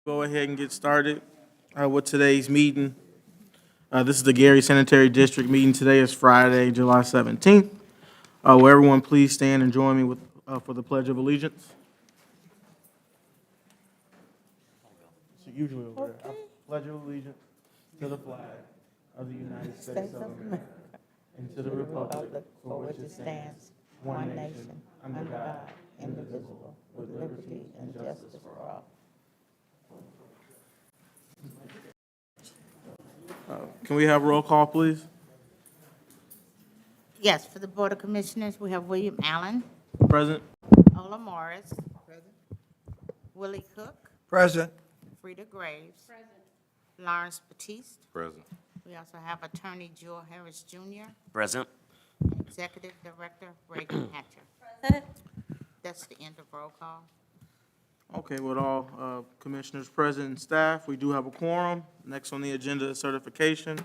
Go ahead and get started with today's meeting. This is the Gary Sanitary District meeting. Today is Friday, July 17th. Will everyone please stand and join me for the Pledge of Allegiance? So usually over there. I pledge of allegiance to the flag of the United States of America and to the republic for which it stands, one nation, under God, indivisible, with liberty and justice for all. Can we have roll call, please? Yes, for the Board of Commissioners, we have William Allen, Present. Ola Morris. Willie Cook, Present. Frida Graves. Lawrence Batiste. Present. We also have Attorney Jewel Harris Jr., Present. and Executive Director Reagan Hatcher. That's the end of roll call. Okay, with all commissioners present and staff, we do have a quorum. Next on the agenda is certification,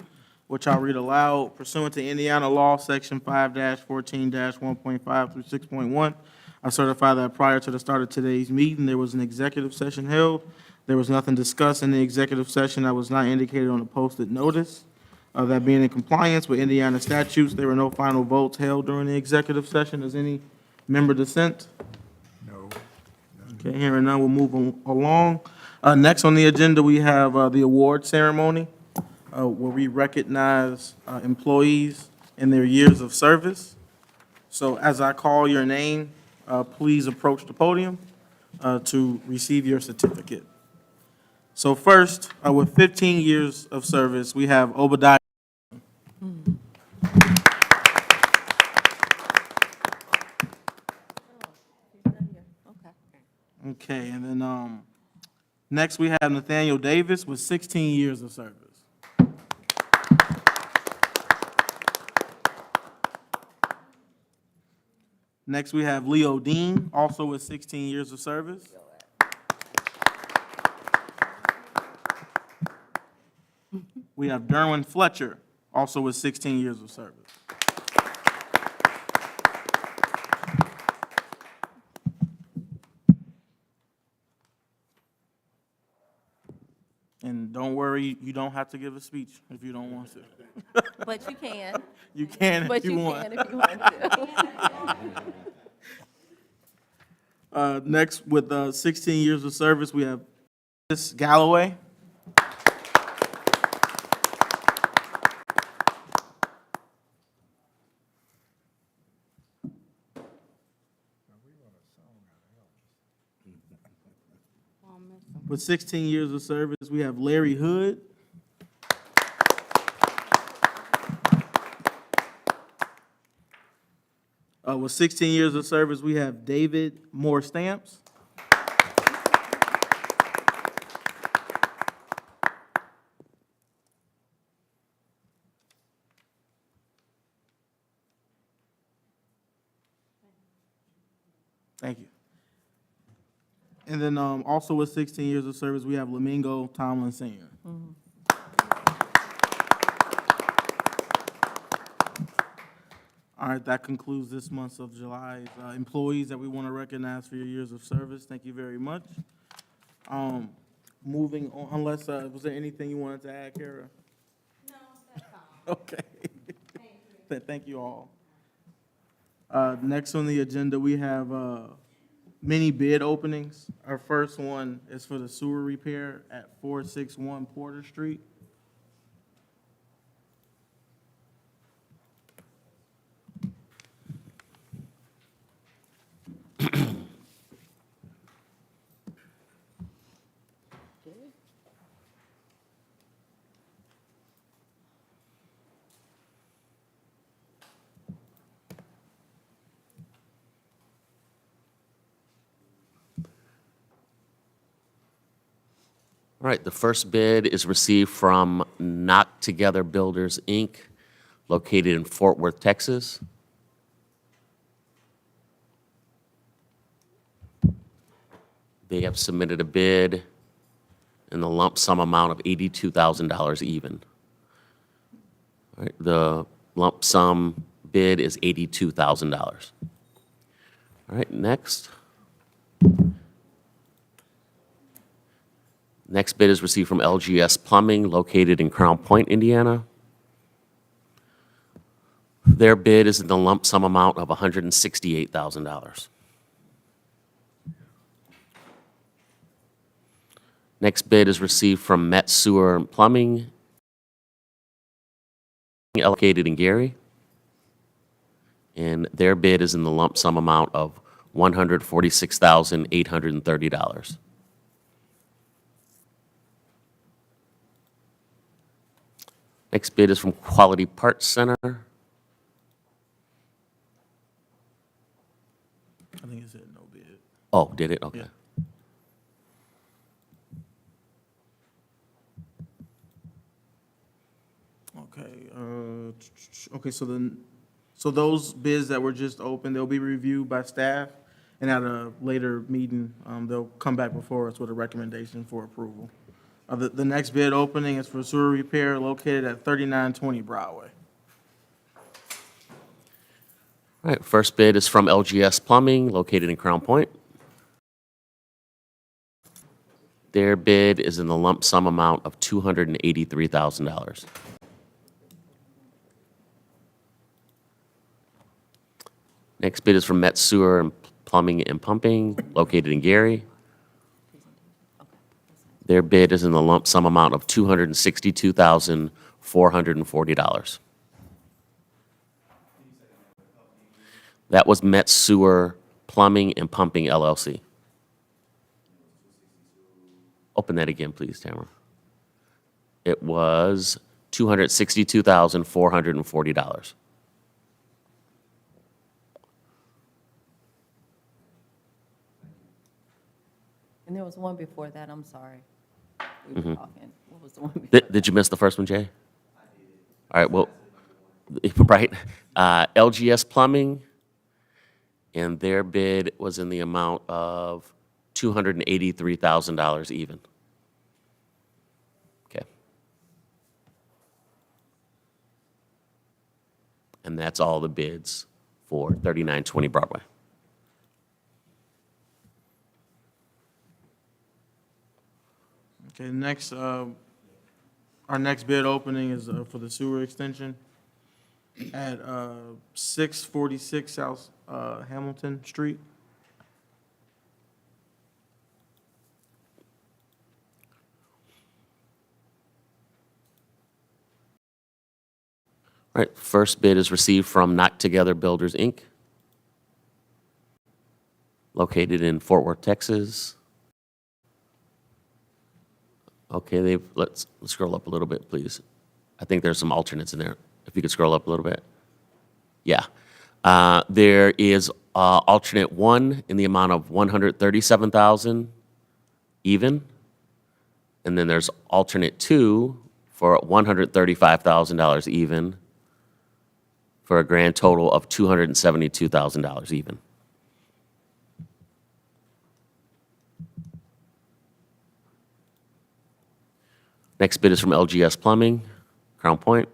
which I'll read aloud. Pursuant to Indiana law, section 5-14-1.5 through 6.1, I certify that prior to the start of today's meeting, there was an executive session held. There was nothing discussed in the executive session that was not indicated on the posted notice. That being in compliance with Indiana statutes, there were no final votes held during the executive session. Does any member dissent? No. Okay, hearing none, we'll move along. Next on the agenda, we have the award ceremony, where we recognize employees in their years of service. So as I call your name, please approach the podium to receive your certificate. So first, with 15 years of service, we have Obadiah. Okay, and then next we have Nathaniel Davis with 16 years of service. Next we have Leo Dean, also with 16 years of service. We have Derwin Fletcher, also with 16 years of service. And don't worry, you don't have to give a speech if you don't want to. But you can. You can if But you you want. can if you want to. Next, with 16 years of service, we have Miss Galloway. With 16 years of service, we have Larry Hood. With 16 years of service, we have David Moore Stamps. Thank you. And then also with 16 years of service, we have Lamingo Tomlin Sr. All right, that concludes this month's of July's employees that we want to recognize for your years of service. Thank you very much. Moving on, unless, was there anything you wanted to add, Kara? No, that's all. Okay. Thank you all. Next on the agenda, we have many bid openings. Our first one is for the sewer repair at 461 Porter Street. All right, the first bid is received from Knock Together Builders, Inc., located in Fort Worth, Texas. They have submitted a bid in the lump sum amount of $82,000 even. All right, the lump sum bid is $82,000. All right, next. Next bid is received from LGS Plumbing, located in Crown Point, Indiana. Their bid is in the lump sum amount of $168,000. Next bid is received from Met Sewer Plumbing, located in Gary. And their bid is in the lump sum amount of $146,830. Next bid is from Quality Parts Center. I think it said no bid. Oh, did it? Okay. Yeah. Okay, okay, so those bids that were just opened, they'll be reviewed by staff, and at a later meeting, they'll come back before us with a recommendation for approval. The next bid opening is for sewer repair located at 3920 Broadway. All right, first bid is from LGS Plumbing, located in Crown Point. Their bid is in the lump sum amount of $283,000. Next bid is from Met Sewer and Plumbing and Pumping, located in Gary. Their bid is in the lump sum amount of $262,440. That was Met Sewer Plumbing and Pumping LLC. Open that again, please, Tamara. It was $262,440. And there was one before that, I'm sorry. We were talking. What was the one before? Did you miss the first one, Jay? All right, well, right. LGS Plumbing, and their bid was in the amount of $283,000 even. Okay. And that's all the bids for 3920 Broadway. Okay, next, our next bid opening is for the sewer extension at 646 South Hamilton Street. All right, first bid is received from Knock Together Builders, Inc., located in Fort Worth, Texas. Okay, let's scroll up a little bit, please. I think there's some alternates in there. If you could scroll up a little bit. Yeah. There is alternate 1 in the amount of $137,000 even. And then there's alternate 2 for $135,000 even, for a grand total of $272,000 even. Next bid is from LGS Plumbing, Crown Point.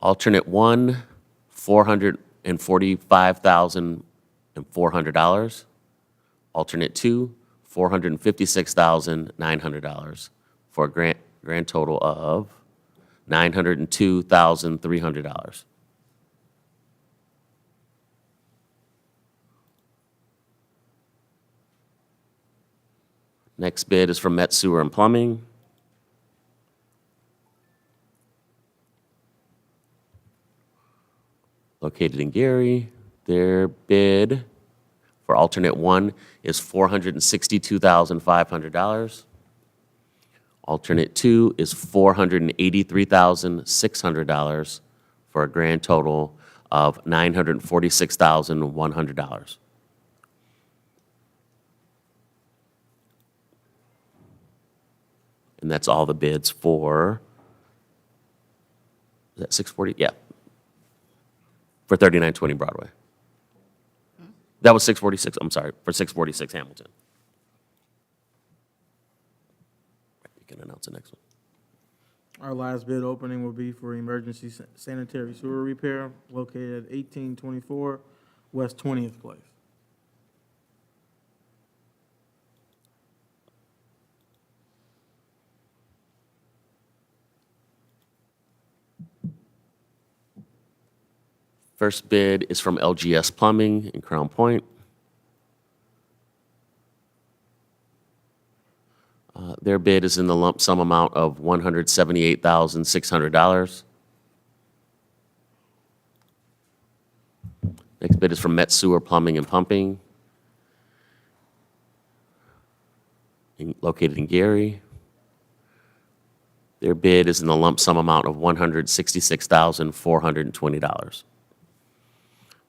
Alternate 1, $445,400. Alternate 2, $456,900, for a grand total of $902,300. Next bid is from Met Sewer and Plumbing. Located in Gary. Their bid for alternate 1 is $462,500. Alternate 2 is $483,600, for a grand total of $946,100. And that's all the bids for, is that 640? Yeah. For 3920 Broadway. That was 646, I'm sorry, for 646 Hamilton. You can announce the next one. Our last bid opening will be for emergency sanitary sewer repair located at 1824 West 20th Place. First bid is from LGS Plumbing in Crown Point. Their bid is in the lump sum amount of $178,600. Next bid is from Met Sewer Plumbing and Pumping, located in Gary. Their bid is in the lump sum amount of $166,420.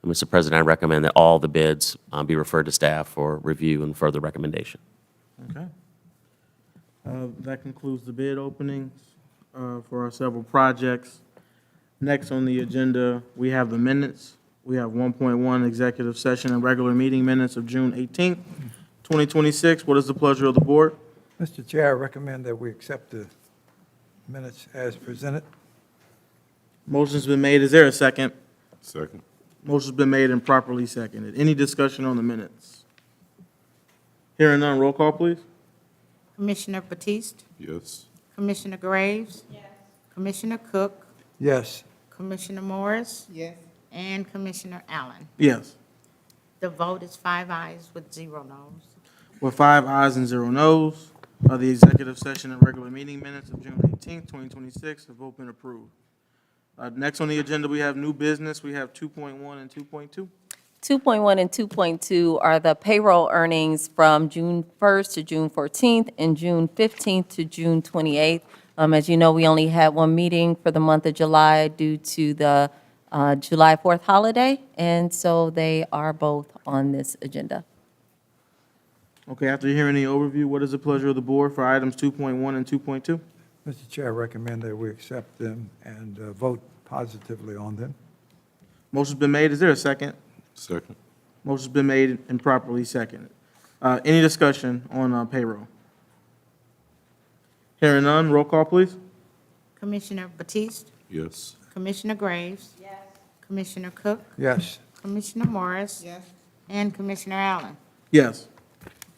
Mr. President, I recommend that all the bids be referred to staff for review and further recommendation. Okay. That concludes the bid openings for our several projects. Next on the agenda, we have the minutes. We have 1.1 executive session and regular meeting minutes of June 18th, 2026. What is the pleasure of the board? Mr. Chair, I recommend that we accept the minutes as presented. Motion's been made. Is there a second? Second. Motion's been made and properly seconded. Any discussion on the minutes? Hearing none, roll call, please. Commissioner Batiste, Yes. Commissioner Graves. Yes. Commissioner Cook, Yes. Commissioner Morris. Yes. And Commissioner Allen. Yes. The vote is 5 ayes with 0 noes. With 5 ayes and 0 noes, the executive session and regular meeting minutes of June 18th, 2026 have both been approved. Next on the agenda, we have new business. We have 2.1 and 2.2. 2.1 and 2.2 are the payroll earnings from June 1st to June 14th and June 15th to June 28th. As you know, we only had one meeting for the month of July due to the July 4th holiday, and so they are both on this agenda. Okay, after hearing the overview, what is the pleasure of the board for items 2.1 and 2.2? Mr. Chair, I recommend that we accept them and vote positively on them. Motion's been made. Is there a second? Second. Motion's been made and properly seconded. Any discussion on payroll? Hearing none, roll call, please. Commissioner Batiste, Yes. Commissioner Graves. Yes. Commissioner Cook, Yes. Commissioner Morris. Yes. And Commissioner Allen. Yes.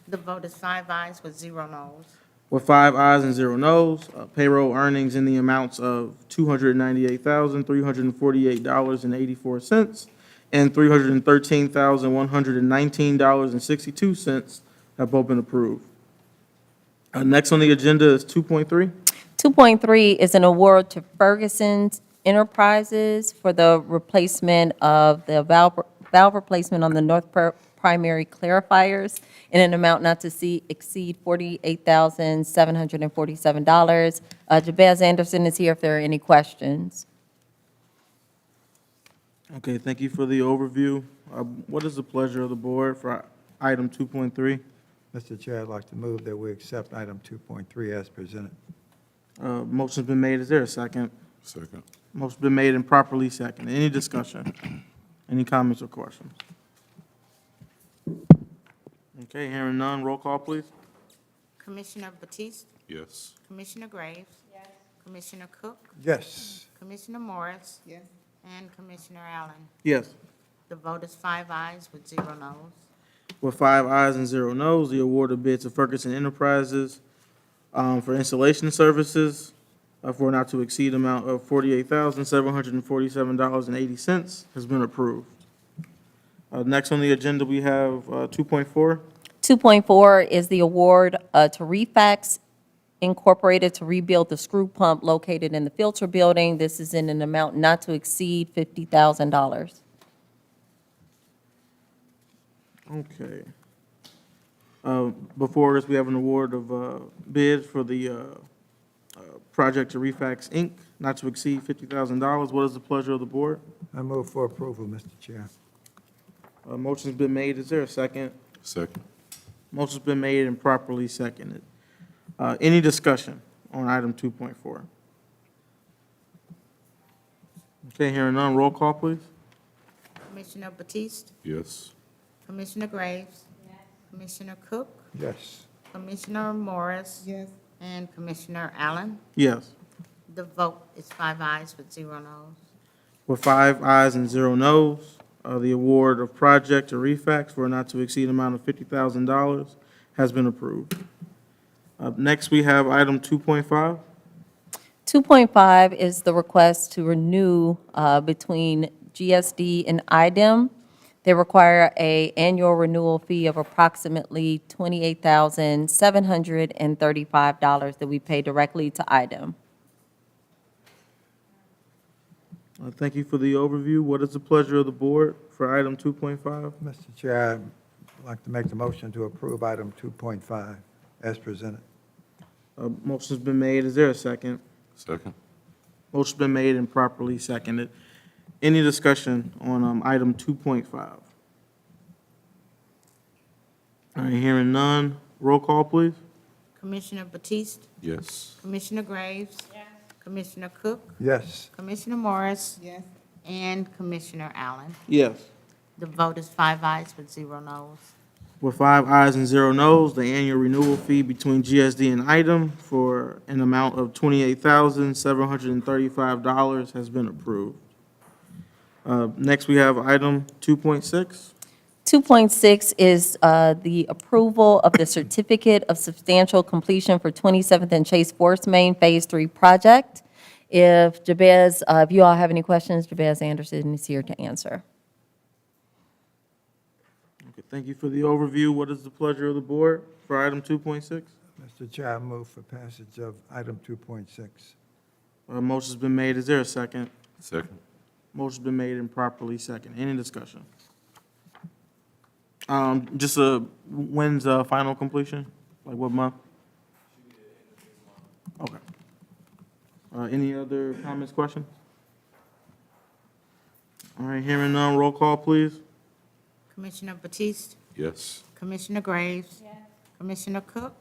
The vote is 5 ayes with 0 noes. With 5 ayes and 0 noes, payroll earnings in the amounts of $298,348.84 and $313,119.62 have both been approved. Next on the agenda is 2.3. 2.3 is an award to Ferguson Enterprises for the replacement of the valve replacement on the north primary clarifiers in an amount not to exceed $48,747. Jabez Anderson is here if there are any questions. Okay, thank you for the overview. What is the pleasure of the board for item 2.3? Mr. Chair, I'd like to move that we accept item 2.3 as presented. Motion's been made. Is there a second? Second. Motion's been made and properly seconded. Any discussion? Any comments or questions? Okay, hearing none, roll call, please. Commissioner Batiste, Yes. Commissioner Graves. Yes. Commissioner Cook, Yes. Commissioner Morris. Yes. And Commissioner Allen. Yes. The vote is 5 ayes with 0 noes. With 5 ayes and 0 noes, the award of bid to Ferguson Enterprises for installation services for not to exceed amount of $48,747.80 has been approved. Next on the agenda, we have 2.4. 2.4 is the award to Refax Incorporated to rebuild the screw pump located in the filter building. This is in an amount not to exceed $50,000. Okay. Before us, we have an award of bid for the project to Refax Inc., not to exceed $50,000. What is the pleasure of the board? I move for approval, Mr. Chair. Motion's been made. Is there a second? Second. Motion's been made and properly seconded. Any discussion on item 2.4? Okay, hearing none, roll call, please. Commissioner Batiste, Yes. Commissioner Graves. Yes. Commissioner Cook, Yes. Commissioner Morris. Yes. And Commissioner Allen. Yes. The vote is 5 ayes with 0 noes. With 5 ayes and 0 noes, the award of project to Refax for a not to exceed amount of $50,000 has been approved. Next, we have item 2.5. 2.5 is the request to renew between GSD and IDEM. They require a annual renewal fee of approximately $28,735 that we pay directly to IDEM. Thank you for the overview. What is the pleasure of the board for item 2.5? Mr. Chair, I'd like to make the motion to approve item 2.5 as presented. Motion's been made. Is there a second? Second. Motion's been made and properly seconded. Any discussion on item 2.5? All right, hearing none. Roll call, please. Commissioner Batiste, Yes. Commissioner Graves. Commissioner Cook, Yes. Commissioner Morris. And Commissioner Allen. Yes. The vote is 5 ayes with 0 noes. With 5 ayes and 0 noes, the annual renewal fee between GSD and ITEM for an amount of $28,735 has been approved. Next, we have item 2.6. 2.6 is the approval of the Certificate of Substantial Completion for 27th and Chase Forest Main Phase 3 project. If you all have any questions, Jabez Anderson is here to answer. Okay, thank you for the overview. What is the pleasure of the board for item 2.6? Mr. Chair, I move for passage of item 2.6. Motion's been made. Is there a second? Second. Motion's been made and properly seconded. Any discussion? Just when's final completion? Like what month? Okay. Any other comments, questions? All right, hearing none, roll call, please. Commissioner Batiste, Yes. Commissioner Graves. Commissioner Cook,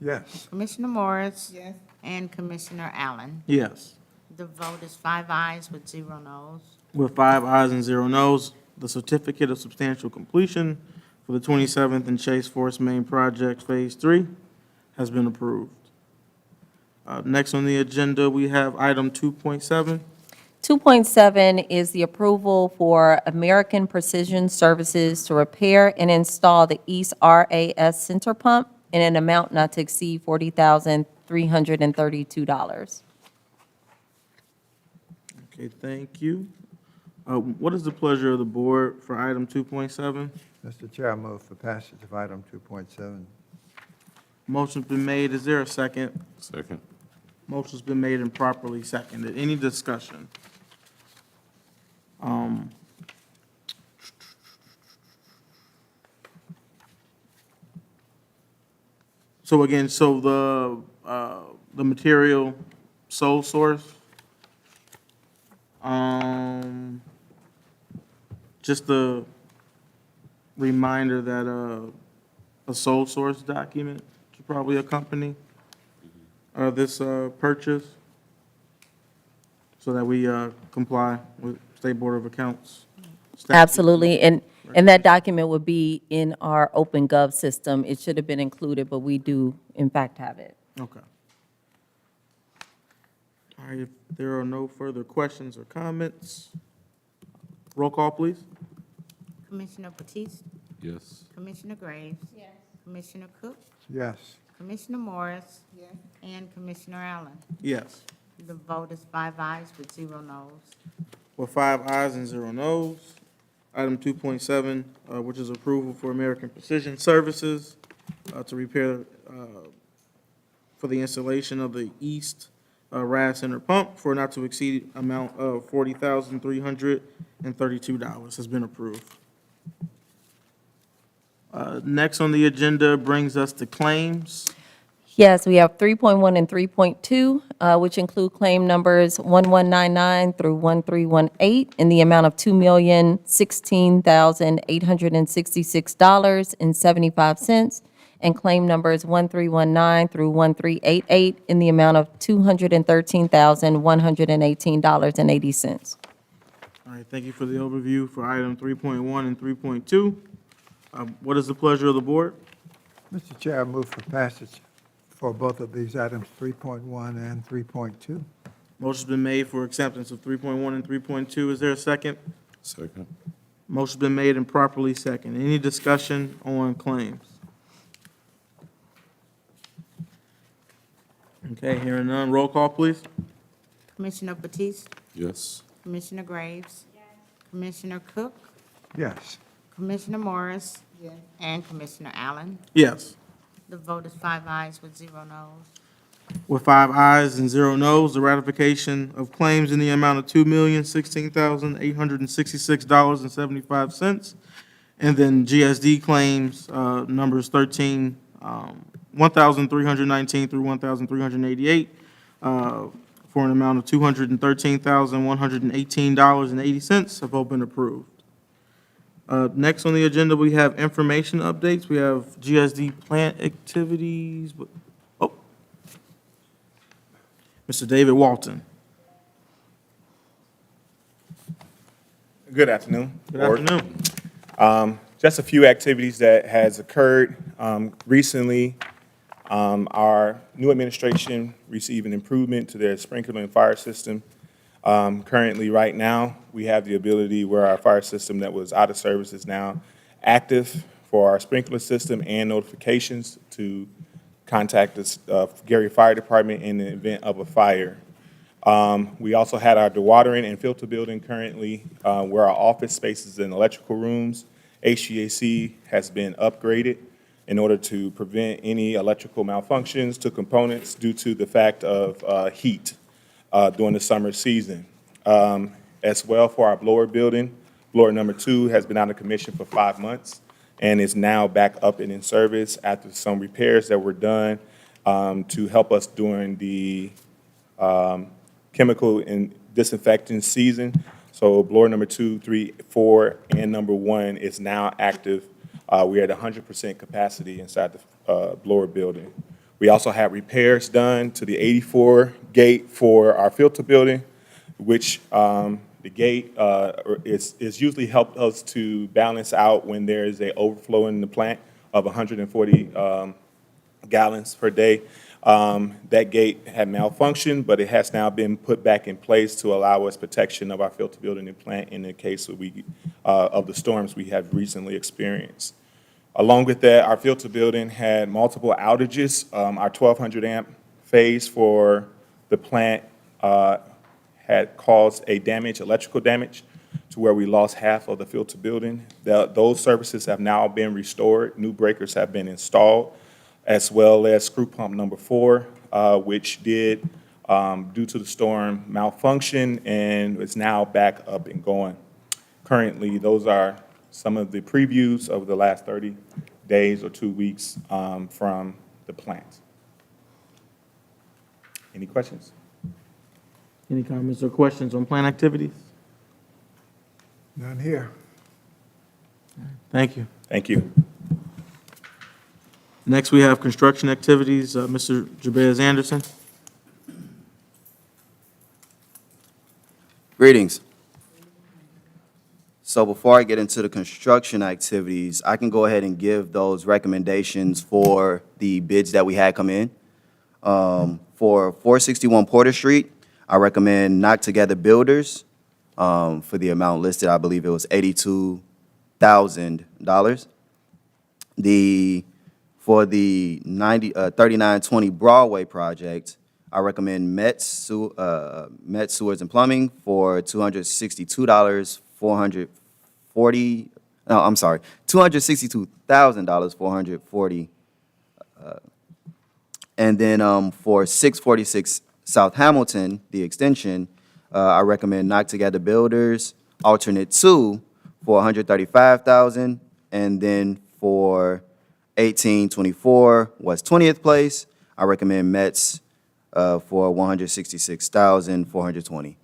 Yes. Commissioner Morris. And Commissioner Allen. Yes. The vote is 5 ayes with 0 noes. With 5 ayes and 0 noes, the certificate of substantial completion for the 27th and Chase Forest Main Project Phase 3 has been approved. Next on the agenda, we have item 2.7. 2.7 is the approval for American Precision Services to repair and install the East RAS Center Pump in an amount not to exceed $40,332. Okay, thank you. What is the pleasure of the board for item 2.7? Mr. Chair, I move for passage of item 2.7. Motion's been made. Is there a second? Second. Motion's been made and properly seconded. Any discussion? So again, the material sole source, just a reminder that a sole source document should probably accompany this purchase so that we comply with State Board of Accounts. statutes. Absolutely, and that document would be in our Open Gov system. It should have been included, but we do in fact have it. Okay. All right, if there are no further questions or comments, roll call, please. Commissioner Batiste, Yes. Commissioner Graves. Commissioner Cook, Yes. Commissioner Morris. And Commissioner Allen. Yes. The vote is 5 ayes with 0 noes. With 5 ayes and 0 noes, item 2.7, which is approval for American Precision Services to repair for the installation of the East RAS Center Pump for not to exceed amount of $40,332 has been approved. Next on the agenda brings us to claims. Yes, we have 3.1 and 3.2, which include claim numbers 1199 through 1318 in the amount of $2,016,866.75, and claim numbers 1319 through 1388 in the amount of $213,118.80. All right, thank you for the overview for item 3.1 and 3.2. What is the pleasure of the board? Mr. Chair, I move for passage for both of these items, 3.1 and 3.2. Motion's been made for acceptance of 3.1 and 3.2. Is there a second? Second. Motion's been made and properly seconded. Any discussion on claims? Okay, hearing none. Roll call, please. Commissioner Batiste, Yes. Commissioner Graves. Commissioner Cook, Yes. Commissioner Morris, and Commissioner Allen. Yes. The vote is 5 ayes with 0 noes. With 5 ayes and 0 noes, the ratification of claims in the amount of $2,016,866.75. And then GSD claims, numbers 1,319 through 1,388, for an amount of $213,118.80 have all been approved. Next on the agenda, we have information updates. We have GSD plant activities. Oh, Mr. David Walton. Good afternoon. Good Board. afternoon. Just a few activities that has occurred recently. Our new administration received an improvement to their sprinkler and fire system. Currently, right now, we have the ability where our fire system that was out of service is now active for our sprinkler system and notifications to contact the Gary Fire Department in the event of a fire. We also had our dewatering and filter building currently, where our office spaces and electrical rooms, HVAC has been upgraded in order to prevent any electrical malfunctions to components due to the fact of heat during the summer season. As well for our blower building, blower number 2 has been out of commission for 5 months and is now back up and in service after some repairs that were done to help us during the chemical and disinfectant season. So blower number 2, 3, 4, and number 1 is now active. We're at 100% capacity inside the blower building. We also had repairs done to the 84 gate for our filter building, which the gate is usually helped us to balance out when there is a overflow in the plant of 140 gallons per day. That gate had malfunctioned, but it has now been put back in place to allow us protection of our filter building and plant in the case of the storms we have recently experienced. Along with that, our filter building had multiple outages. Our 1,200 amp phase for the plant had caused electrical damage, to where we lost half of the filter building. Those services have now been restored. New breakers have been installed, as well as screw pump number 4, which did, due to the storm, malfunction and is now back up and going. Currently, those are some of the previews of the last 30 days or 2 weeks from the plant. Any questions? Any comments or questions on plant activities? None here. Thank you. Thank you. Next, we have construction activities. Mr. Jabez Anderson. Greetings. So before I get into the construction activities, I can go ahead and give those recommendations for the bids that we had come in. For 461 Porter Street, I recommend Knock Together Builders for the amount listed. I believe it was $82,000. For the 3920 Broadway project, I recommend Met Sewers and Plumbing for $262,440. And then for 646 South Hamilton, the extension, I recommend Knock Together Builders, alternate 2 for $135,000, and then for 1824 West 20th Place, I recommend Mets for $166,420.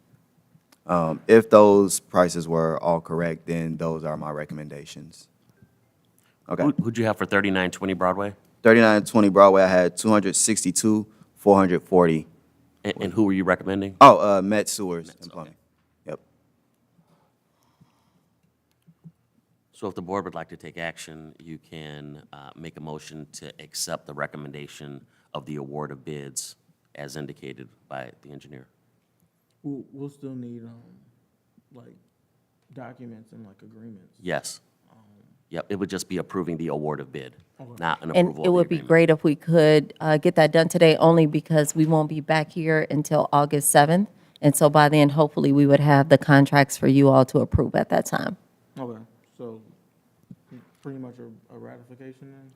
If those prices were all correct, then those are my recommendations. Okay. Who'd you have for 3920 Broadway? 3920 Broadway, I had 262,440. And who were you recommending? Oh, Met Sewers and Plumbing. Yep. So if the board would like to take action, you can make a motion to accept the recommendation of the award of bids as indicated by the engineer. We'll still need, like, documents and, like, agreements. Yes. Yep, it would just be approving the award of bid, not an And approval of it the would be agreement. great if we could get that done today, only because we won't be back here until August 7th. And so by then, hopefully, we would have the contracts for you all to approve at that time. Okay, so pretty much a ratification then?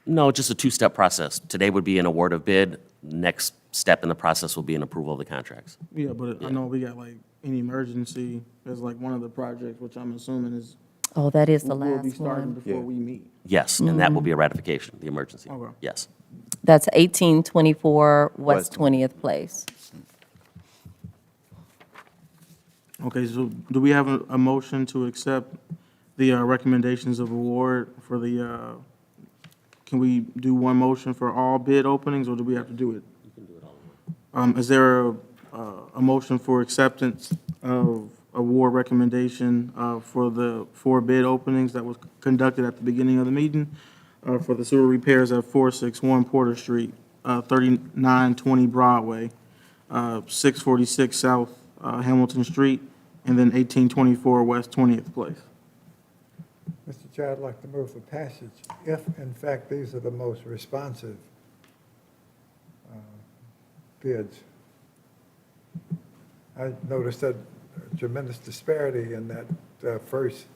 No, just a two-step process. Today would be an award of bid. Next step in the process will be an approval of the contracts. Yeah, but I know we got like an emergency as like one of the projects, which I'm assuming is, Oh, that is the will be last starting one. before we meet. Yes, and that will be a ratification, the emergency. Okay. Yes. That's 1824 West West 20th Place. Okay, so do we have a motion to accept the recommendations of award for the, can we do one motion for all bid openings, or do we have to do it? You can do it all. Is there a motion for acceptance of award recommendation for the 4 bid openings that was conducted at the beginning of the meeting for the sewer repairs at 461 Porter Street, 3920 Broadway, 646 South Hamilton Street, and then 1824 West 20th Place? Mr. Chair, I'd like to move for passage if, in fact, these are the most responsive bids. I noticed that tremendous disparity in that first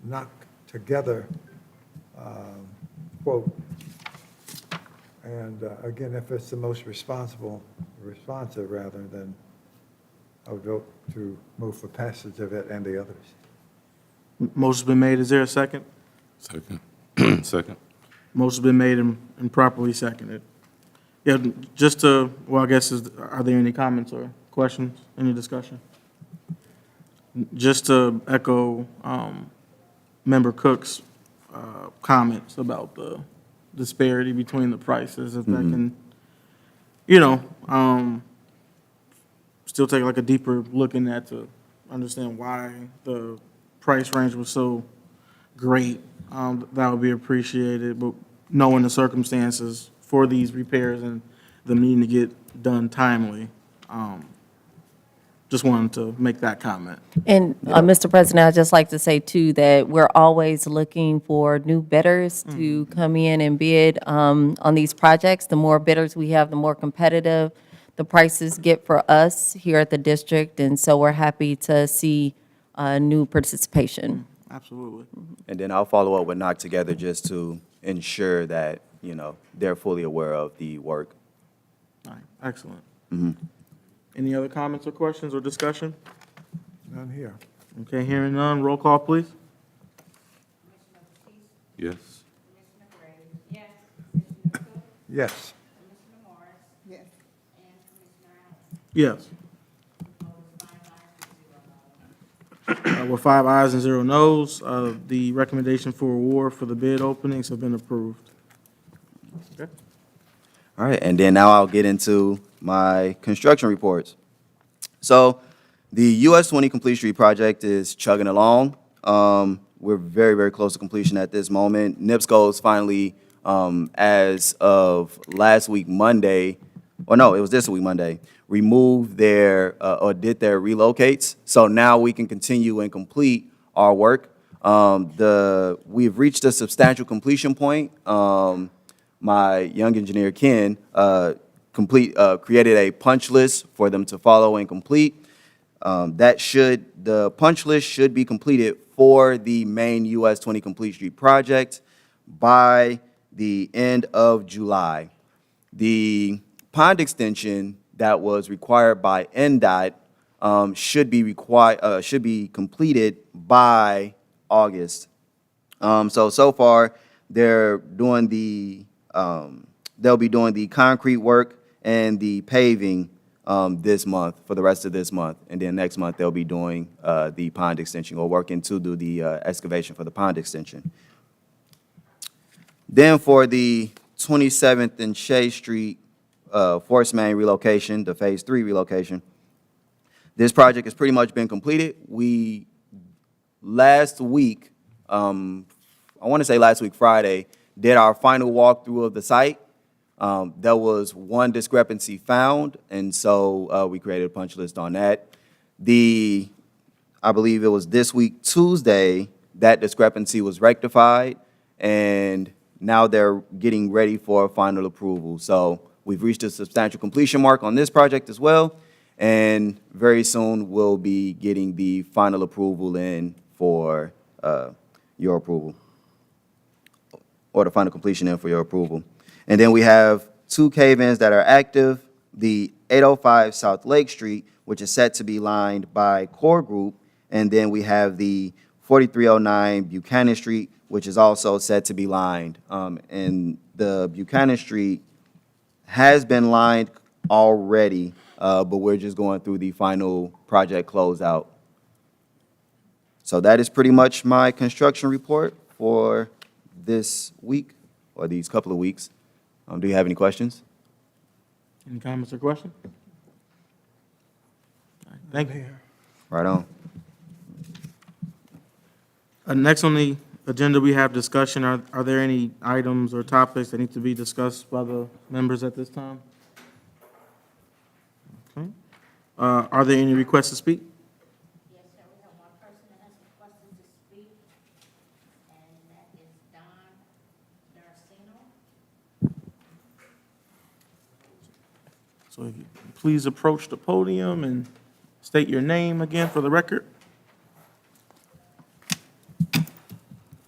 knock together quote. And again, if it's the most responsive rather, then I would vote to move for passage of it and the others. Motion's been made. Is there a second? Second. Second. Motion's been made and properly seconded. Yeah, just to, well, I guess, are there any comments or questions, any discussion? Just to echo Member Cook's comments about the disparity between the prices, if that can, still take like a deeper look in that to understand why the price range was so great, that would be appreciated. But knowing the circumstances for these repairs and them needing to get done timely, just wanted to make that comment. And, Mr. President, I'd just like to say, too, that we're always looking for new bidders to come in and bid on these projects. The more bidders we have, the more competitive the prices get for us here at the district, and so we're happy to see new participation. Absolutely. And then I'll follow up with Knock Together just to ensure that, they're fully aware of the work. All right, excellent. Any other comments or questions or discussion? None here. Okay, hearing none, roll call, please. Yes. Yes. Yes. With 5 ayes and 0 noes, the recommendation for award for the bid openings have been approved. Okay. All right, and then now I'll get into my construction reports. So the US 20 Complete Street project is chugging along. We're very, very close to completion at this moment. NIPSCO's finally, as of last week, Monday, or no, it was this week, Monday, removed their, or did their relocates. So now we can continue and complete our work. We've reached a substantial completion point. My young engineer, Ken, created a punch list for them to follow and complete. The punch list should be completed for the main US 20 Complete Street project by the end of July. The pond extension that was required by NDOT should be completed by August. So far, they'll be doing the concrete work and the paving this month, for the rest of this month. And then next month, they'll be doing the pond extension, or working to do the excavation for the pond extension. Then for the 27th and Shea Street Force Main relocation, the Phase 3 relocation, this project has pretty much been completed. Last week, Friday, did our final walkthrough of the site. There was one discrepancy found, and so we created a punch list on that. I believe it was this week, Tuesday, that discrepancy was rectified, and now they're getting ready for final approval. So we've reached a substantial completion mark on this project as well. And very soon, we'll be getting the final approval in for your approval, or the final completion in for your approval. And then we have 2 cave-ins that are active, the 805 South Lake Street, which is set to be lined by Core Group, and then we have the 4309 Buchanan Street, which is also set to be lined. And the Buchanan Street has been lined already, but we're just going through the final project closeout. So that is pretty much my construction report for this week, or these couple of weeks. Do you have any questions? Any comments or questions? All right, thank you. Right on. Next on the agenda, we have discussion. Are there any items or topics that need to be discussed by the members at this time? Okay. Are there any requests to speak? Yes, sir, we have one person that has requested to speak, and that is Don Darcino. So if you please approach the podium and state your name again for the record.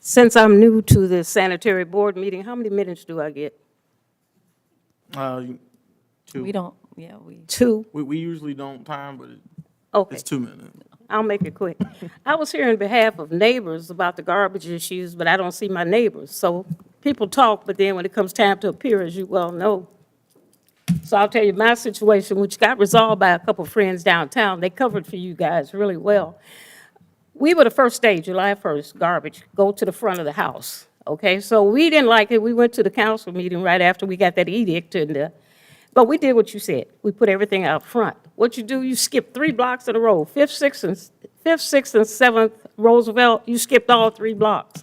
Since I'm new to the sanitary board meeting, how many minutes do I get? Two. We don't, yeah, we. 2? We usually don't time, but Okay, it's 2 minutes. I'll make it quick. I was here on behalf of neighbors about the garbage issues, but I don't see my neighbors. So people talk, but then when it comes time to appear, as you well know. So I'll tell you my situation, which got resolved by a couple friends downtown. They covered for you guys really well. We were the first day, July 1st, garbage, go to the front of the house, okay? So we didn't like it. We went to the council meeting right after we got that edict in there. But we did what you said. We put everything out front. What you do, you skip 3 blocks in a row. 5th, 6th, and 7th Roosevelt, you skipped all 3 blocks.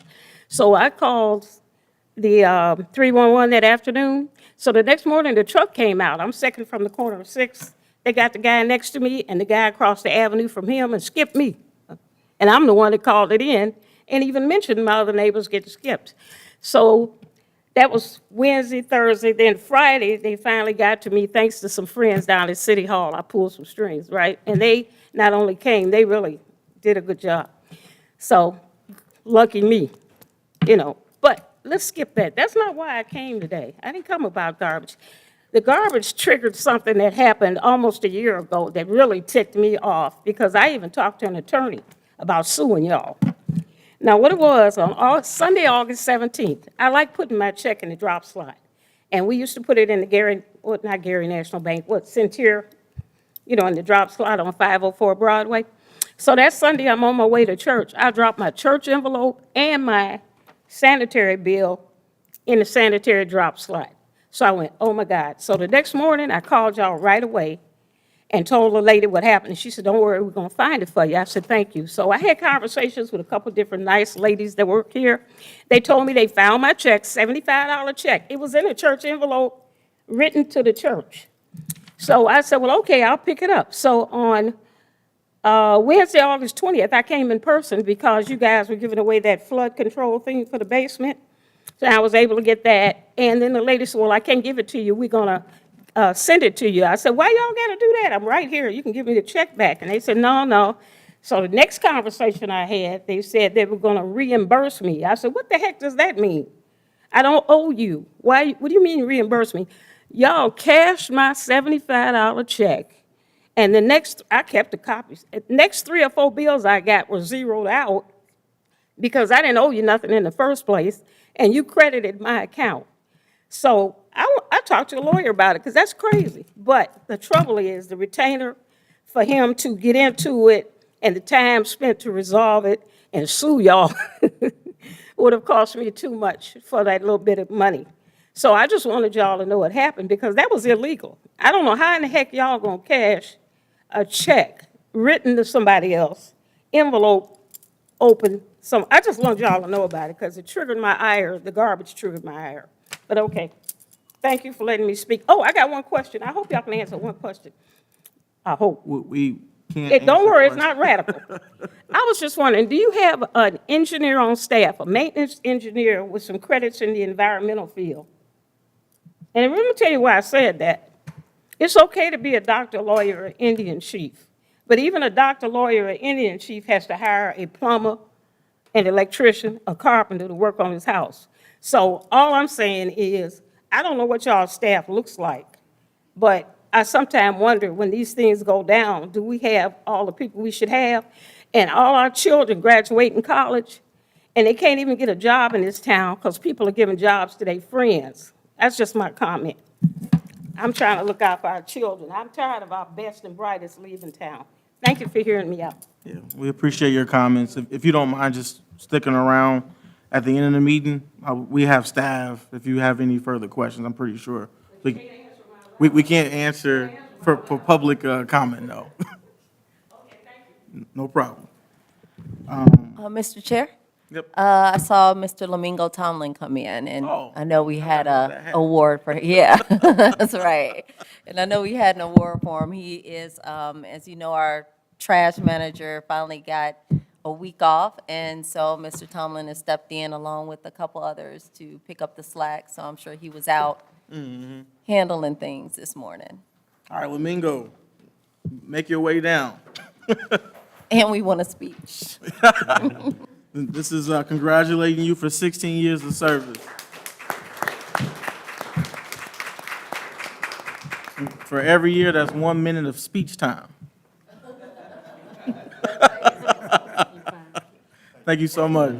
So I called the 311 that afternoon. So the next morning, the truck came out. I'm second from the corner of 6th. They got the guy next to me and the guy across the avenue from him and skipped me. And I'm the one that called it in and even mentioned my other neighbors getting skipped. So that was Wednesday, Thursday, then Friday, they finally got to me, thanks to some friends down at City Hall. I pulled some strings, right? And they not only came, they really did a good job. So, lucky me, you know. But let's skip that. That's not why I came today. I didn't come about garbage. The garbage triggered something that happened almost a year ago that really ticked me off, because I even talked to an attorney about suing y'all. Now, what it was, on Sunday, August 17th, I like putting my check in the drop slot. And we used to put it in the not Gary National Bank, Sanitary, you know, in the drop slot on 504 Broadway. So that Sunday, I'm on my way to church. I dropped my church envelope and my sanitary bill in the sanitary drop slot. So I went, oh my God. So the next morning, I called y'all right away and told the lady what happened. And she said, don't worry, we're going to find it for you. I said, thank you. So I had conversations with a couple different nice ladies that work here. They told me they found my check, $75 check. It was in a church envelope written to the church. So I said, well, okay, I'll pick it up. So on Wednesday, August 20th, I came in person because you guys were giving away that flood control thing for the basement. So I was able to get that. And then the lady said, well, I can't give it to you. We're going to send it to you. I said, why y'all got to do that? I'm right here. You can give me the check back. And they said, no, no. So the next conversation I had, they said they were going to reimburse me. I said, what the heck does that mean? I don't owe you. Why? What do you mean reimburse me? Y'all cashed my $75 check. And I kept the copies. The next 3 or 4 bills I got were zeroed out because I didn't owe you nothing in the first place, and you credited my account. So I talked to a lawyer about it, because that's crazy. But the trouble is, the retainer, for him to get into it and the time spent to resolve it and sue y'all would have cost me too much for that little bit of money. So I just wanted y'all to know what happened, because that was illegal. I don't know how in the heck y'all gonna cash a check written to somebody else, envelope open. I just want y'all to know about it, because it triggered my ire. The garbage triggered my ire. But okay, thank you for letting me speak. Oh, I got one question. I hope y'all can answer one question. I hope. We can't. Don't answer worry, it's questions. not radical. I was just wondering, do you have an engineer on staff, a maintenance engineer with some credits in the environmental field? And let me tell you why I said that. It's okay to be a doctor, lawyer, or Indian chief, but even a doctor, lawyer, or Indian chief has to hire a plumber, an electrician, a carpenter to work on his house. So all I'm saying is, I don't know what y'all staff looks like, but I sometimes wonder, when these things go down, do we have all the people we should have? And all our children graduating college, and they can't even get a job in this town because people are giving jobs to their friends. That's just my comment. I'm trying to look out for our children. I'm tired of our best and brightest leaving town. Thank you for hearing me out. Yeah, we appreciate your comments. If you don't mind just sticking around at the end of the meeting, we have staff, if you have any further questions, I'm pretty sure. We can't answer for public comment, no. No problem. Mr. Chair? Yep. I saw Mr. Lamingo Tomlin come in, and Oh, I know we had that a hat. award for, yeah, that's right. And I know we had an award for him. He is, as you know, our trash manager finally got a week off, and so Mr. Tomlin has stepped in along with a couple others to pick up the slack, so I'm sure he was out handling things this morning. All right, Lamingo, make your way down. And we want a speech. This is congratulating you for 16 years of service. For every year, that's 1 minute of speech time. Thank you so much.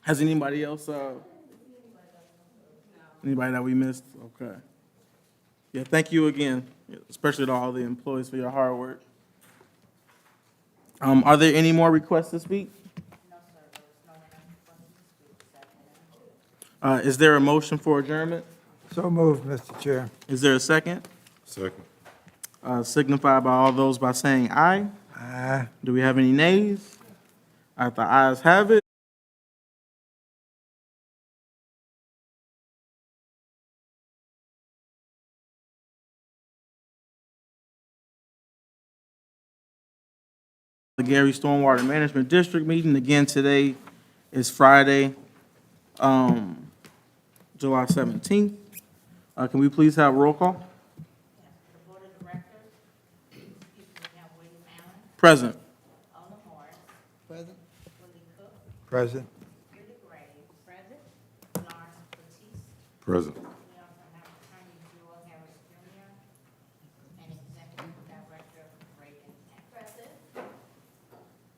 Has anybody else, anybody that we missed? Okay. Yeah, thank you again, especially to all the employees for your hard work. Are there any more requests to speak? Is there a motion for adjournment? So moved, Mr. Chair. Is there a second? Second. Signify by all those by saying aye. Aye. Do we have any nays? All right, the ayes have it. The Gary Stormwater Management District meeting, again, today is Friday, July 17th. Can we please have roll call? The Board of Directors, we have William Allen, Present. Alden Morris. Present. Willie Cook, Present. Billy Gray. Present. Lawrence Batiste. Present. We also have Attorney Jewel Harris Jr. and Executive Director Reagan Act. Present.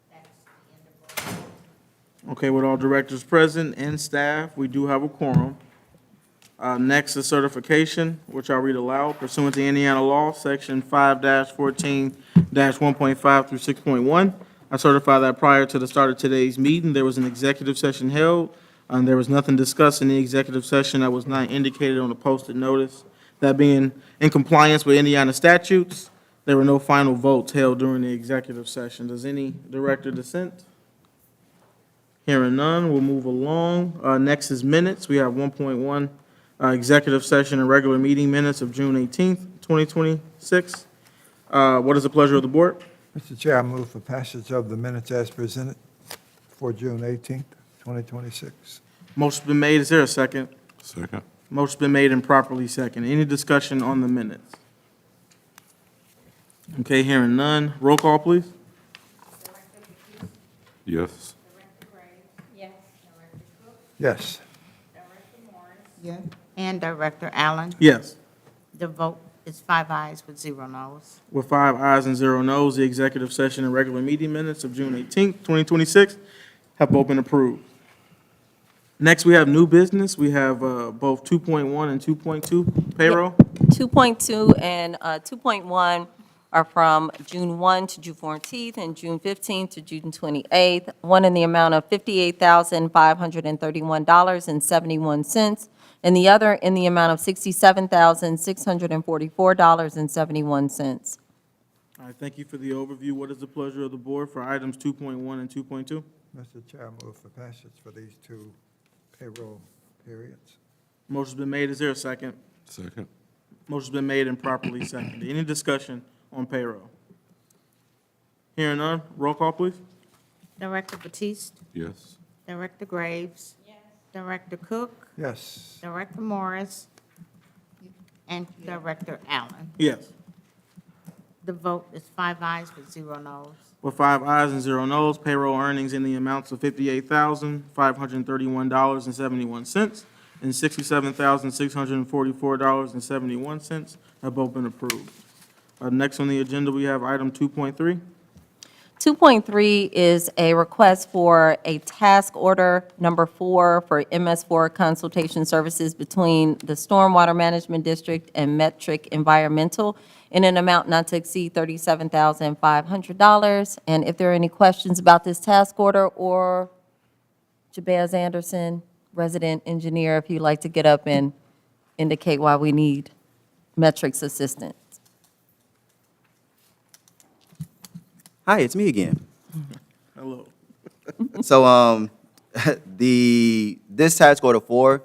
That's the end of board. Okay, with all directors present and staff, we do have a quorum. Next is certification, which I'll read aloud. Pursuant to Indiana law, section 5-14-1.5 through 6.1, I certify that prior to the start of today's meeting, there was an executive session held, and there was nothing discussed in the executive session that was not indicated on the posted notice. That being in compliance with Indiana statutes, there were no final votes held during the executive session. Does any director dissent? Hearing none, we'll move along. Next is minutes. We have 1.1, executive session and regular meeting minutes of June 18th, 2026. What is the pleasure of the board? Mr. Chair, I move for passage of the minutes as presented for June 18th, 2026. Motion's been made. Is there a second? Second. Motion's been made and properly seconded. Any discussion on the minutes? Okay, hearing none. Roll call, please. Yes. Director Gray. Yes. Director Cook, Yes. Director Morris. Yes. And Director Allen. Yes. The vote is 5 ayes with 0 noes. With 5 ayes and 0 noes, the executive session and regular meeting minutes of June 18th, 2026 have both been approved. Next, we have new business. We have both 2.1 and 2.2 payroll. 2.2 and 2.1 are from June 1 to June 14th and June 15th to June 28th, one in the amount of $58,531.71, and the other in the amount of $67,644.71. All right, thank you for the overview. What is the pleasure of the board for items 2.1 and 2.2? Mr. Chair, I move for passage for these two payroll periods. Motion's been made. Is there a second? Second. Motion's been made and properly seconded. Any discussion on payroll? Hearing none, roll call, please. Director Batiste. Yes. Director Graves. Yes. Director Cook. Yes. Director Morris. and Director Allen. Yes. The vote is 5 ayes with 0 noes. With 5 ayes and 0 noes, payroll earnings in the amounts of $58,531.71 and $67,644.71 have both been approved. Next on the agenda, we have item 2.3. 2.3 is a request for a task order number 4 for MS4 consultation services between the Stormwater Management District and Metric Environmental in an amount not to exceed $37,500. And if there are any questions about this task order, or Jabez Anderson, resident engineer, if you'd like to get up and indicate why we need Metric's assistance. Hi, it's me again. Hello. So, this task order 4,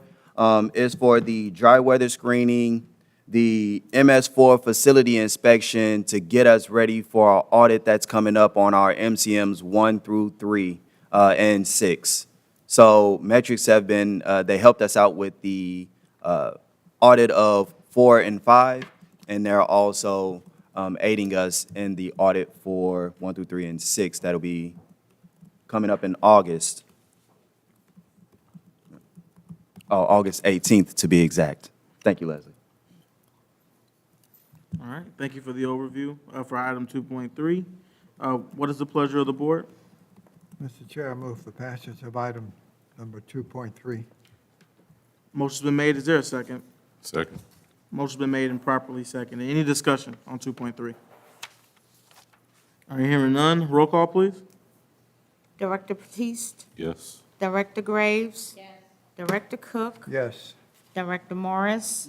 is for the dry weather screening, the MS4 facility inspection to get us ready for our audit that's coming up on our MCMs 1 through 3, and 6. So Metrics have been, they helped us out with the, audit of 4 and 5, and they're also, aiding us in the audit for 1 through 3 and 6. That'll be coming up in August. Oh, August 18th, to be exact. Thank you, Leslie. All right, thank you for the overview for item 2.3. What is the pleasure of the board? Mr. Chair, I move for passage of item number 2.3. Motion's been made. Is there a second? Second. Motion's been made and properly seconded. Any discussion on 2.3? All right, hearing none. Roll call, please. Director Batiste? Yes. Director Graves? Yes. Director Cook? Yes. Director Morris?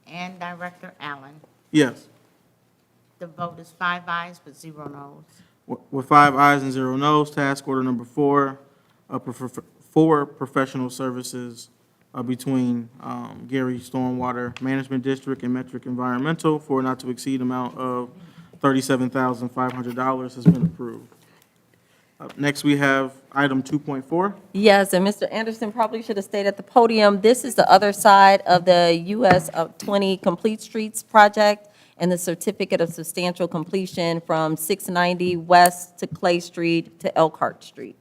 And Director Allen. Yes. The vote is 5 ayes with 0 noes. With 5 ayes and 0 noes, task order number 4, for professional services between Gary Stormwater Management District and Metric Environmental for not to exceed amount of $37,500 has been approved. Next, we have item 2.4. Yes, and Mr. Anderson probably should have stayed at the podium. This is the other side of the US 20 Complete Streets project and the certificate of substantial completion from 690 West to Clay Street to Elkhart Street.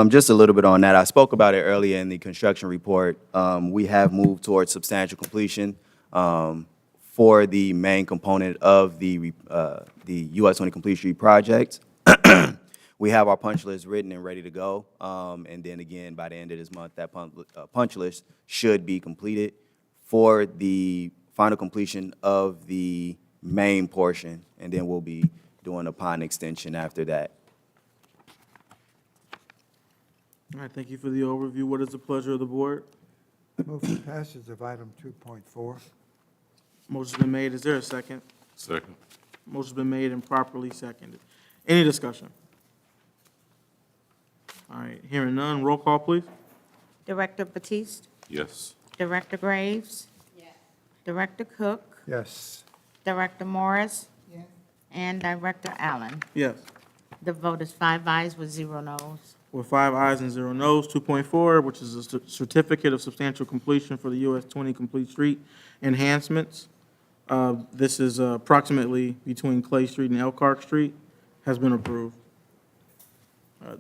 Just a little bit on that. I spoke about it earlier in the construction report. We have moved towards substantial completion for the main component of the US 20 Complete Street project. We have our punch list written and ready to go. And then again, by the end of this month, that punch list should be completed for the final completion of the main portion. And then we'll be doing a pond extension after that. All right, thank you for the overview. What is the pleasure of the board? Move for passage of item 2.4. Motion's been made. Is there a second? Second. Motion's been made and properly seconded. Any discussion? All right, hearing none. Roll call, please. Director Batiste? Yes. Director Graves? Yes. Director Cook? Yes. Director Morris? Yes. And Director Allen. Yes. The vote is 5 ayes with 0 noes. With 5 ayes and 0 noes, 2.4, which is a certificate of substantial completion for the US 20 Complete Street enhancements. This is approximately between Clay Street and Elkhart Street, has been approved.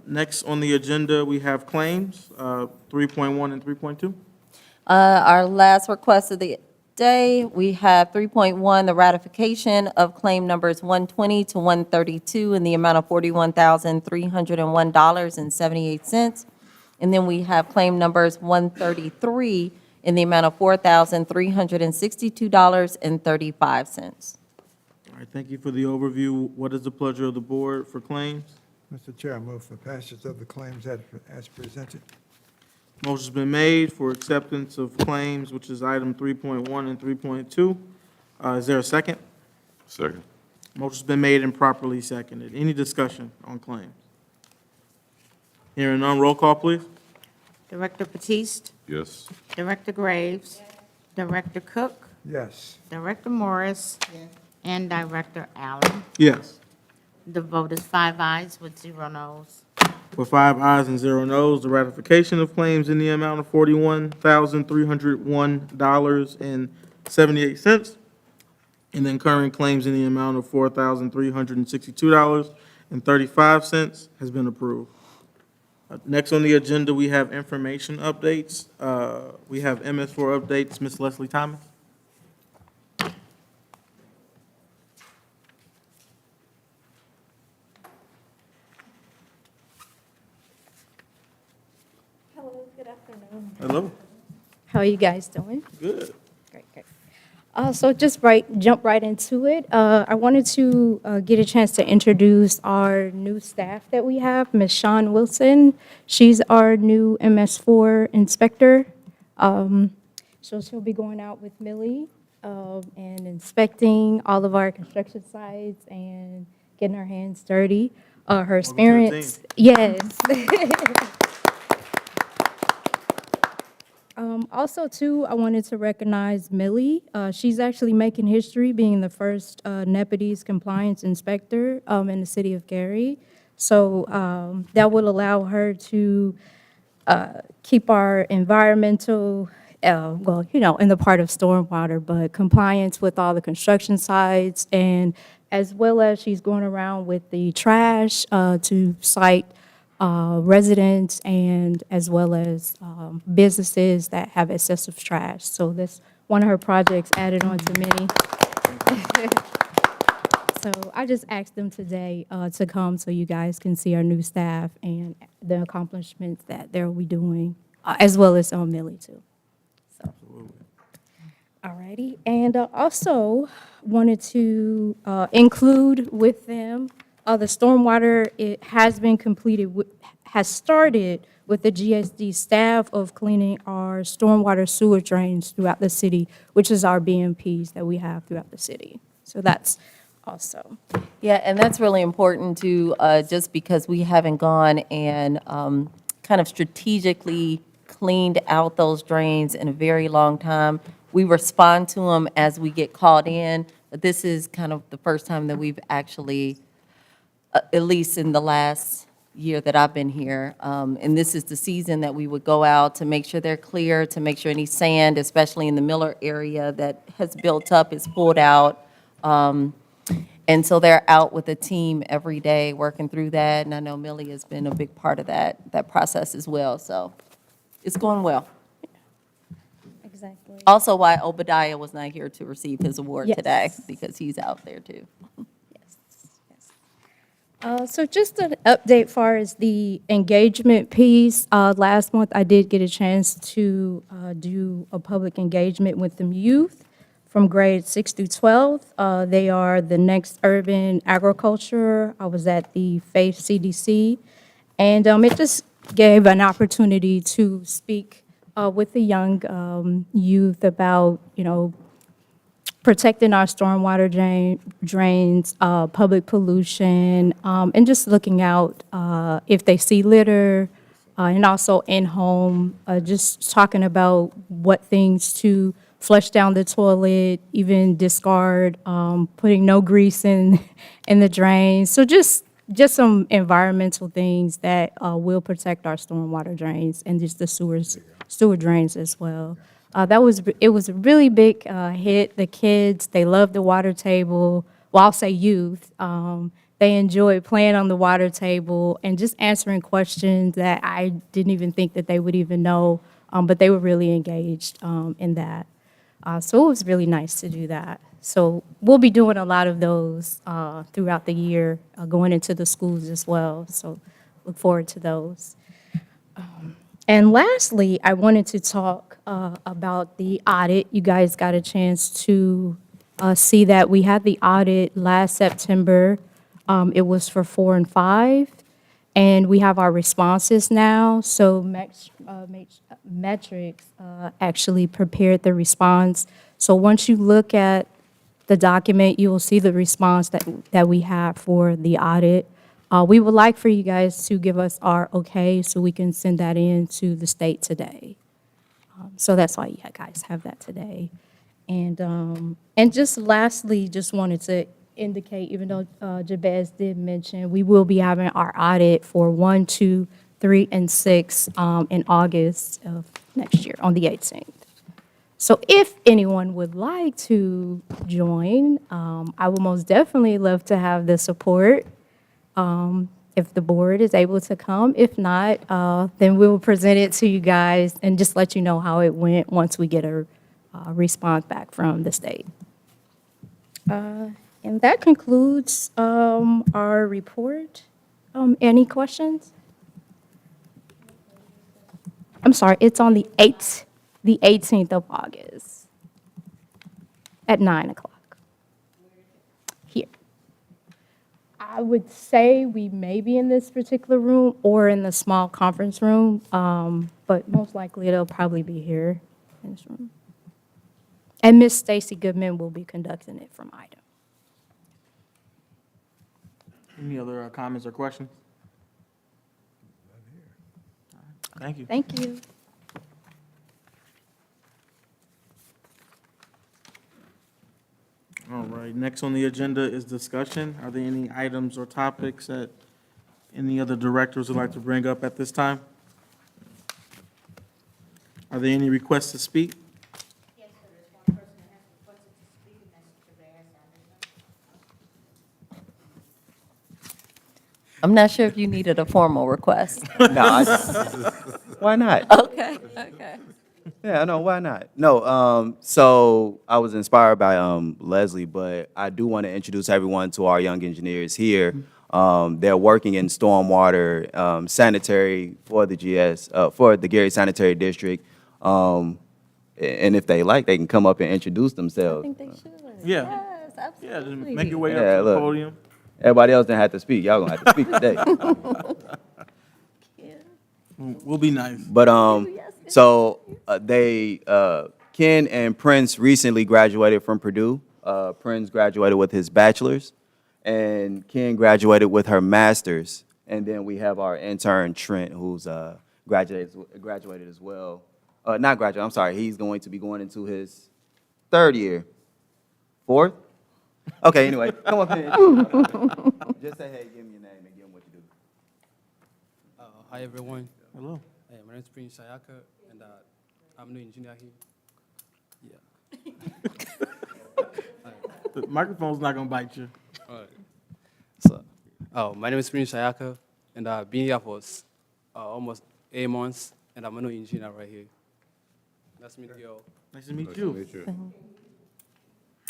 Next on the agenda, we have claims, 3.1 and 3.2. Our last request of the day, we have 3.1, the ratification of claim numbers 120 to 132 in the amount of $41,301.78. And then we have claim numbers 133 in the amount of $4,362.35. All right, thank you for the overview. What is the pleasure of the board for claims? Mr. Chair, I move for passage of the claims as presented. Motion's been made for acceptance of claims, which is item 3.1 and 3.2. Is there a second? Second. Motion's been made and properly seconded. Any discussion on claims? Hearing none, roll call, please. Director Batiste? Yes. Director Graves? Director Cook? Yes. Director Morris? And Director Allen. Yes. The vote is 5 ayes with 0 noes. With 5 ayes and 0 noes, the ratification of claims in the amount of $41,301.78, and then current claims in the amount of $4,362.35 has been approved. Next on the agenda, we have information updates. We have MS4 updates. Ms. Leslie Thomas? Hello, good afternoon. Hello. How are you guys doing? Good. Great, great. So just jump right into it. I wanted to get a chance to introduce our new staff that we have, Ms. Shawn Wilson. She's our new MS4 inspector. So she'll be going out with Millie and inspecting all of our construction sites and getting her hands dirty. Her experience, yes. Also, too, I wanted to recognize Millie. She's actually making history, being the first Nepotes compliance inspector in the city of Gary. So that will allow her to keep our environmental, well, you know, in the part of stormwater, but compliance with all the construction sites, and as well as she's going around with the trash to cite residents and as well as businesses that have excessive trash. So that's one of her projects added on to many. So I just asked them today to come so you guys can see our new staff and the accomplishments that they'll be doing, as well as on Millie too. So, all righty. And also wanted to include with them the stormwater. It has been completed, has started with the GSD staff of cleaning our stormwater sewer drains throughout the city, which is our BMPs that we have throughout the city. So that's also. Yeah, and that's really important too, just because we haven't gone and kind of strategically cleaned out those drains in a very long time. We respond to them as we get called in, but this is kind of the first time that we've actually, at least in the last year that I've been here, and this is the season that we would go out to make sure they're clear, to make sure any sand, especially in the Miller area that has built up, is pulled out. And so they're out with a team every day working through that, and I know Millie has been a big part of that process as well, so it's going well. Exactly. Also why Obadiah was not here to receive his award Yes. today, because he's out there too. Yes, yes. So just an update far as the engagement piece. Last month, I did get a chance to do a public engagement with the youth from grades 6 through 12. They are the next urban agriculture. I was at the Faith CDC, and it just gave an opportunity to speak with the young youth about, you know, protecting our stormwater drains, public pollution, and just looking out if they see litter, and also in-home, just talking about what things to flush down the toilet, even discard, putting no grease in the drains. So just some environmental things that will protect our stormwater drains and just the sewer drains as well. It was a really big hit. The kids, they loved the water table. Well, I'll say youth. They enjoyed playing on the water table and just answering questions that I didn't even think that they would even know, but they were really engaged in that. So it was really nice to do that. So we'll be doing a lot of those throughout the year, going into the schools as well. So look forward to those. And lastly, I wanted to talk about the audit. You guys got a chance to see that we had the audit last September. It was for 4 and 5, and we have our responses now. So Metrics actually prepared the response. So once you look at the document, you will see the response that we have for the audit. We would like for you guys to give us our okay so we can send that in to the state today. So that's why you guys have that today. And just lastly, just wanted to indicate, even though Jabez did mention, we will be having our audit for 1, 2, 3, and 6 in August of next year, on the 18th. So if anyone would like to join, I would most definitely love to have the support. If the board is able to come. If not, then we will present it to you guys and just let you know how it went once we get a response back from the state. And that concludes our report. Any questions? I'm sorry, it's on the 18th of August at 9 o'clock. Here. I would say we may be in this particular room or in the small conference room, but most likely it'll probably be here in this room. And Miss Stacy Goodman will be conducting it from IDEM. Any other comments or questions? Thank you. Thank you. All right, next on the agenda is discussion. Are there any items or topics that any other directors would like to bring up at this time? Are there any requests to speak? Yes, sir, there's one person that has requested to speak, and that's Jabez Anderson. I'm not sure if you needed a formal request. No, why not? Okay, okay. Yeah, no, why not? No, so I was inspired by Leslie, but I do want to introduce everyone to our young engineers here. They're working in stormwater sanitary for the for the Gary Sanitary District. And if they like, they can come up and introduce I themselves. think they should. Yeah. Yes, Yeah, just absolutely. make your way Yeah, up to the look. podium. Everybody else didn't have to speak. Y'all gonna have to speak today. We'll be nice. But so Ken and Prince recently graduated from Purdue. Prince graduated with his bachelor's, and Ken graduated with her master's. And then we have our intern Trent, who's graduated as well. Not graduated. I'm sorry. He's going to be going into his third year, fourth. Okay. Anyway, come up here. Just say hey, give me your name, and give them what you do. Hi everyone. Hello. Hey, my name is Prince Sayaka, and I'm a new engineer here. The microphone's not gonna bite you. All right. So, my name is Prince Sayaka, and I've been here for almost 8 months, and I'm a new engineer right here. Nice to meet you all. Nice to meet you.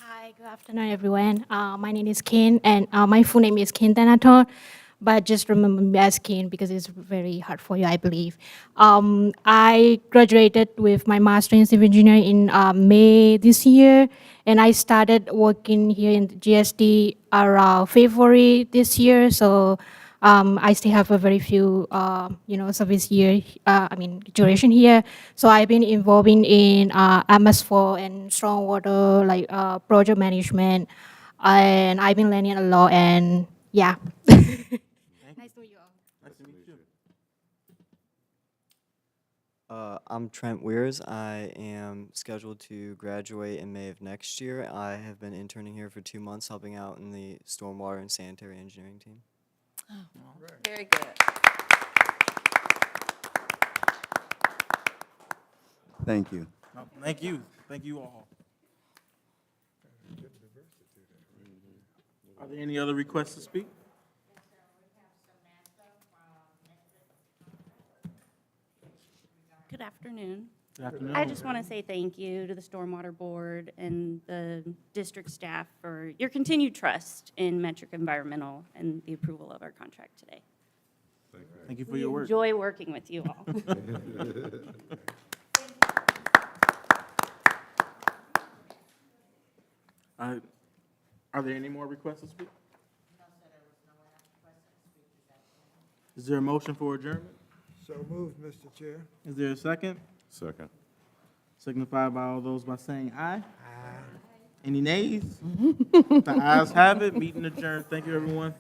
Hi, good afternoon, everyone. My name is Ken, and my full name is Ken Tanaton, but just remember me as Ken because it's very hard for you, I believe. I graduated with my master in civil engineering in May this year, and I started working here in GSD around February this year. So I still have a very few, service year, duration here. So I've been involving in MS4 and stormwater, like project management, and I've been learning a lot. And yeah, nice to meet you all. Nice to meet you. I'm Trent Weirs. I am scheduled to graduate in May of next year. I have been interning here for 2 months, helping out in the stormwater and sanitary engineering team. Very good. Thank you. Thank you. Thank you all. Are there any other requests to speak? Good afternoon. Good afternoon. I just want to say thank you to the Stormwater Board and the district staff for your continued trust in Metric Environmental and the approval of our contract today. Thank you for We your work. enjoy working with you all. Are there any more requests to speak? Is there a motion for adjournment? So moved, Mr. Chair. Is there a second? Second. Signify by all those by saying aye. Aye. Any nays? The ayes have it. Meeting adjourned. Thank you, everyone.